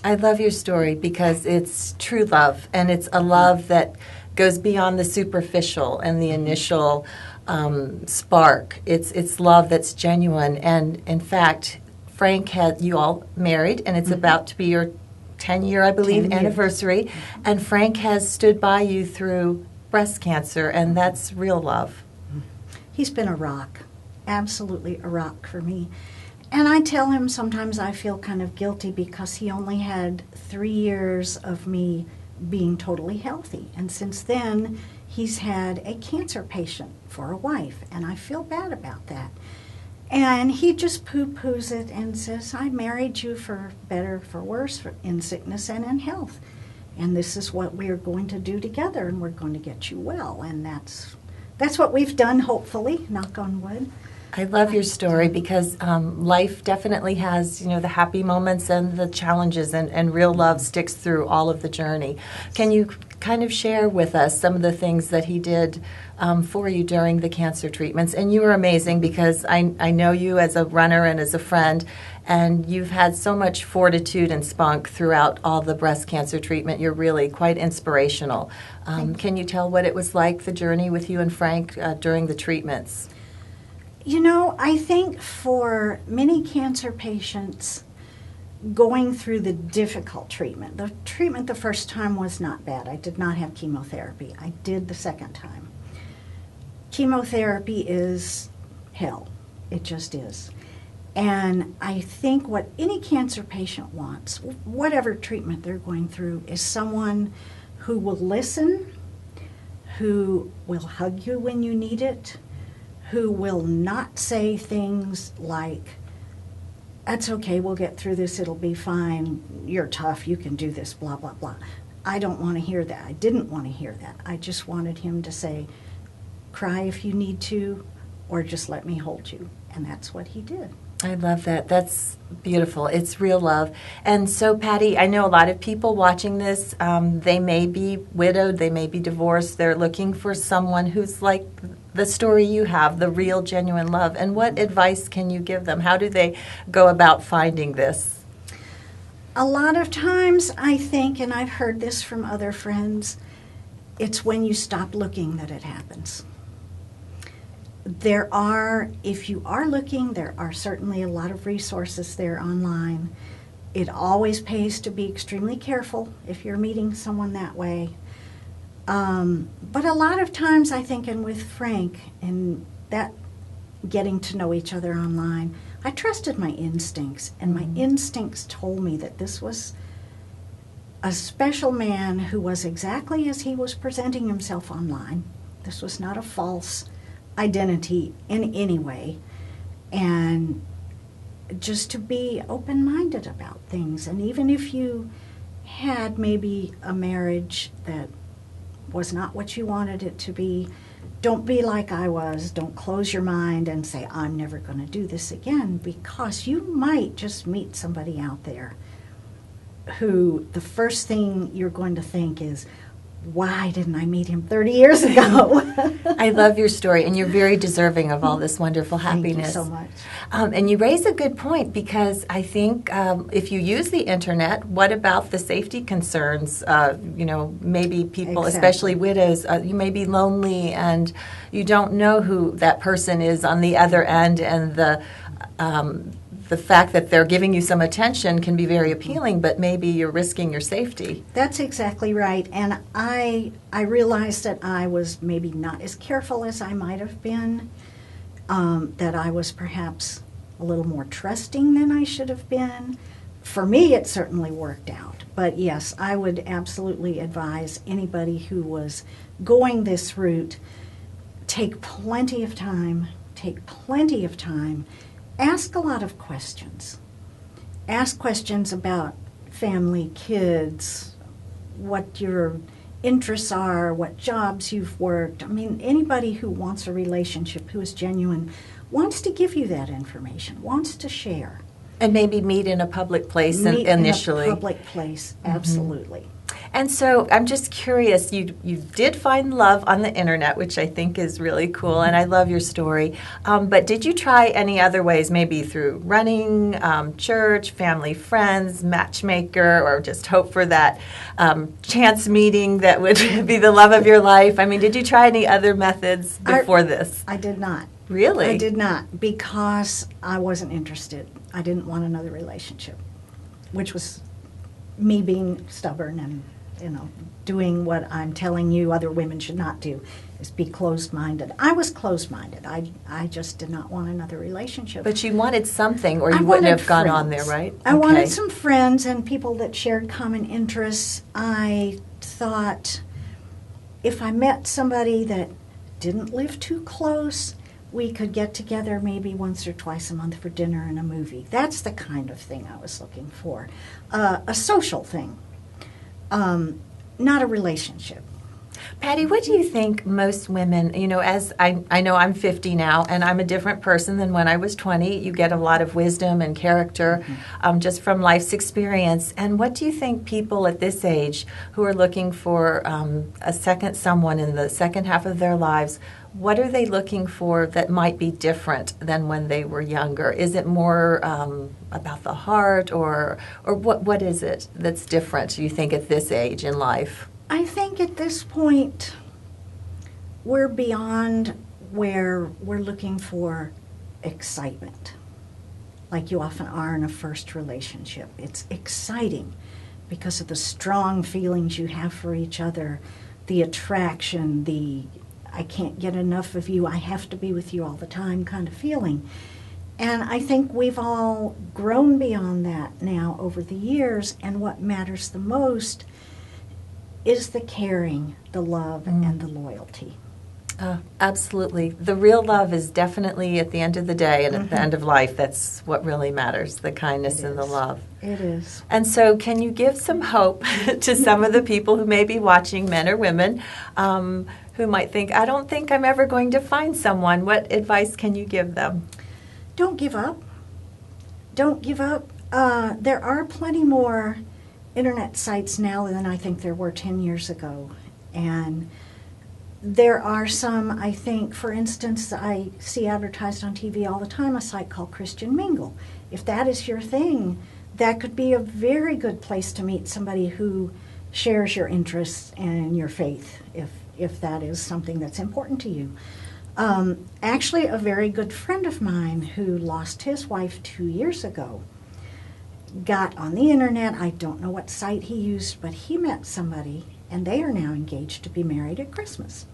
I love your story because it's true love, and it's a love that goes beyond the superficial and the initial spark. It's love that's genuine, and in fact, Frank had you all married, and it's about to be your 10-year, I believe, anniversary, and Frank has stood by you through breast cancer, and that's real love. He's been a rock, absolutely a rock for me. And I tell him sometimes I feel kind of guilty because he only had 3 years of me being totally healthy. And since then, he's had a cancer patient for a wife, and I feel bad about that. And he just poo-poos it and says, I married you for better, for worse, in sickness and in health. And this is what we're going to do together, and we're going to get you well. And that's what we've done, hopefully, knock on wood. I love your story because life definitely has, the happy moments and the challenges, and real love sticks through all of the journey. Can you kind of share with us some of the things that he did for you during the cancer treatments? And you were amazing because I know you as a runner and as a friend, and you've had so much fortitude and spunk throughout all the breast cancer treatment. You're really quite inspirational. Can you tell what it was like, the journey with you and Frank during the treatments? I think for many cancer patients going through the difficult treatment, the treatment the first time was not bad. I did not have chemotherapy. I did the second time. Chemotherapy is hell. It just is. And I think what any cancer patient wants, whatever treatment they're going through, is someone who will listen, who will hug you when you need it, who will not say things like, that's okay, we'll get through this, it'll be fine, you're tough, you can do this, blah, blah, blah. I don't want to hear that. I didn't want to hear that. I just wanted him to say, cry if you need to, or just let me hold you. And that's what he did. I love that. That's beautiful. It's real love. And so, Patty, I know a lot of people watching this, they may be widowed, they may be divorced, they're looking for someone who's like the story you have, the real, genuine love. And what advice can you give them? How do they go about finding this? A lot of times, I think, and I've heard this from other friends, it's when you stop looking that it happens. If you are looking, there are certainly a lot of resources there online. It always pays to be extremely careful if you're meeting someone that way. But a lot of times, I think, and with Frank, and that getting to know each other online, I trusted my instincts, and my instincts told me that this was a special man who was exactly as he was presenting himself online. This was not a false identity in any way, and just to be open-minded about things. And even if you had maybe a marriage that was not what you wanted it to be, don't be like I was. Don't close your mind and say, I'm never going to do this again, because you might just meet somebody out there who the first thing you're going to think is, why didn't I meet him 30 years ago? I love your story, and you're very deserving of all this wonderful happiness. Thank you so much. And you raise a good point, because I think if you use the internet, what about the safety concerns? Maybe people, especially widows, you may be lonely and you don't know who that person is on the other end, and the fact that they're giving you some attention can be very appealing, but maybe you're risking your safety. That's exactly right. And I realized that I was maybe not as careful as I might have been, that I was perhaps a little more trusting than I should have been. For me, it certainly worked out. But yes, I would absolutely advise anybody who was going this route, take plenty of time, ask a lot of questions. Ask questions about family, kids, what your interests are, what jobs you've worked. I mean, anybody who wants a relationship, who is genuine, wants to give you that information, wants to share. And maybe meet in a public place initially. In a public place, absolutely. And so I'm just curious, you did find love on the internet, which I think is really cool, and I love your story. But did you try any other ways, maybe through running, church, family, friends, matchmaker, or just hope for that chance meeting that would be the love of your life? I mean, did you try any other methods before this? I did not. Really? I did not, because I wasn't interested. I didn't want another relationship, which was me being stubborn and, doing what I'm telling you other women should not do, is be closed-minded. I was closed-minded. I just did not want another relationship. But you wanted something, or I you wouldn't wanted have gone friends. on there, right? I Okay. wanted some friends and people that shared common interests. I thought if I met somebody that didn't live too close, we could get together maybe once or twice a month for dinner and a movie. That's the kind of thing I was looking for. A social thing, not a relationship. Patty, what do you think most women, as I know I'm 50 now, and I'm a different person than when I was 20. You get a lot of wisdom and character just from life's experience. And what do you think people at this age who are looking for someone in the second half of their lives, what are they looking for that might be different than when they were younger? Is it more about the heart, or what is it that's different, you think, at this age in life? I think at this point, we're beyond where we're looking for excitement, like you often are in a first relationship. It's exciting because of the strong feelings you have for each other, the attraction, the I can't get enough of you, I have to be with you all the time kind of feeling. And I think we've all grown beyond that now over the years, and what matters the most is the caring, the love, and the loyalty. Absolutely. The real love is definitely at the end of the day and at the end of life. That's what really matters, the kindness and the love. It is. And so can you give some hope to some of the people who may be watching, men or women, who might think, I don't think I'm ever going to find someone? What advice can you give them? Don't give up. Don't give up. There are plenty more internet sites now than I think there were 10 years ago. And there are some, I think, for instance, I see advertised on TV all the time, a site called Christian Mingle. If that is your thing, that could be a very good place to meet somebody who shares your interests and your faith, if that is something that's important to you. Actually, a very good friend of mine who lost his wife 2 years ago got on the internet, I don't know what site he used, but he met somebody, and they are now engaged to be married at Christmas.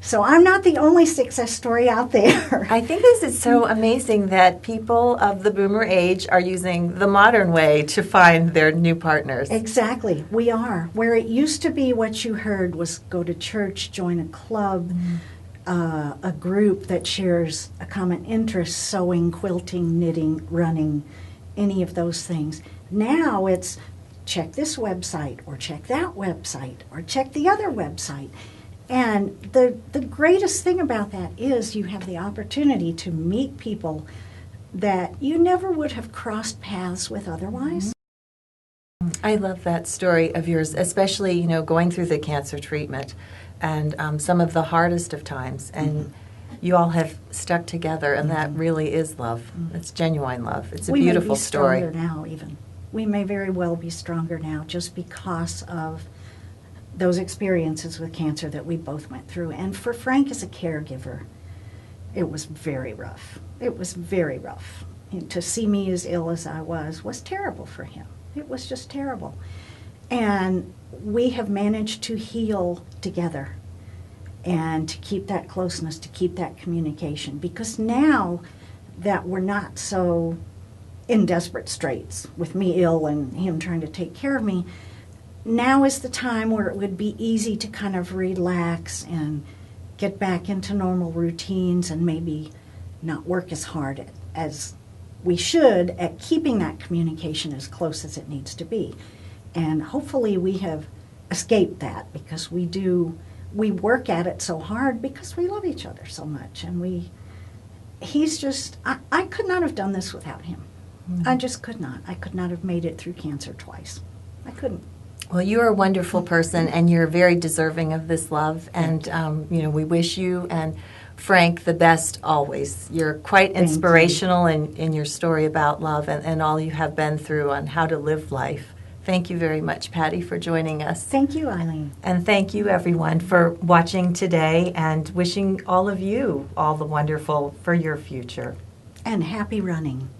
So I'm not the only success story out there. I think this is so amazing that people of the boomer age are using the modern way to find their new partners. Exactly, we are. Where it used to be what you heard was go to church, join a club, a group that shares a common interest, sewing, quilting, knitting, running, any of those things. Now it's check this website, or check that website, or check the other website. And the greatest thing about that is you have the opportunity to meet people that you never would have crossed paths with otherwise. I love that story of yours, especially, going through the cancer treatment and some of the hardest of times. And you all have stuck together, and that really is love. It's genuine love. It's a beautiful story. We may be stronger now, even. We may very well be stronger now just because of those experiences with cancer that we both went through. And for Frank as a caregiver, it was very rough. It was very rough. And to see me as ill as I was terrible for him. It was just terrible. And we have managed to heal together and to keep that closeness, to keep that communication. Because now that we're not so in desperate straits with me ill and him trying to take care of me, now is the time where it would be easy to kind of relax and get back into normal routines and maybe not work as hard as we should at keeping that communication as close as it needs to be. And hopefully we have escaped that, because we work at it so hard because we love each other so much. And he's just, I could not have done this without him. I just could not. I could not have made it through cancer twice. I couldn't. Well, you're a wonderful person, and you're very deserving of this love. And we wish you and Frank the best always. You're quite inspirational in your story about love and all you have been through on how to live life. Thank you very much, Patty, for joining us. Thank you, Eileen. And thank you, everyone, for watching today, and wishing all of you all the wonderful for your future. And happy running.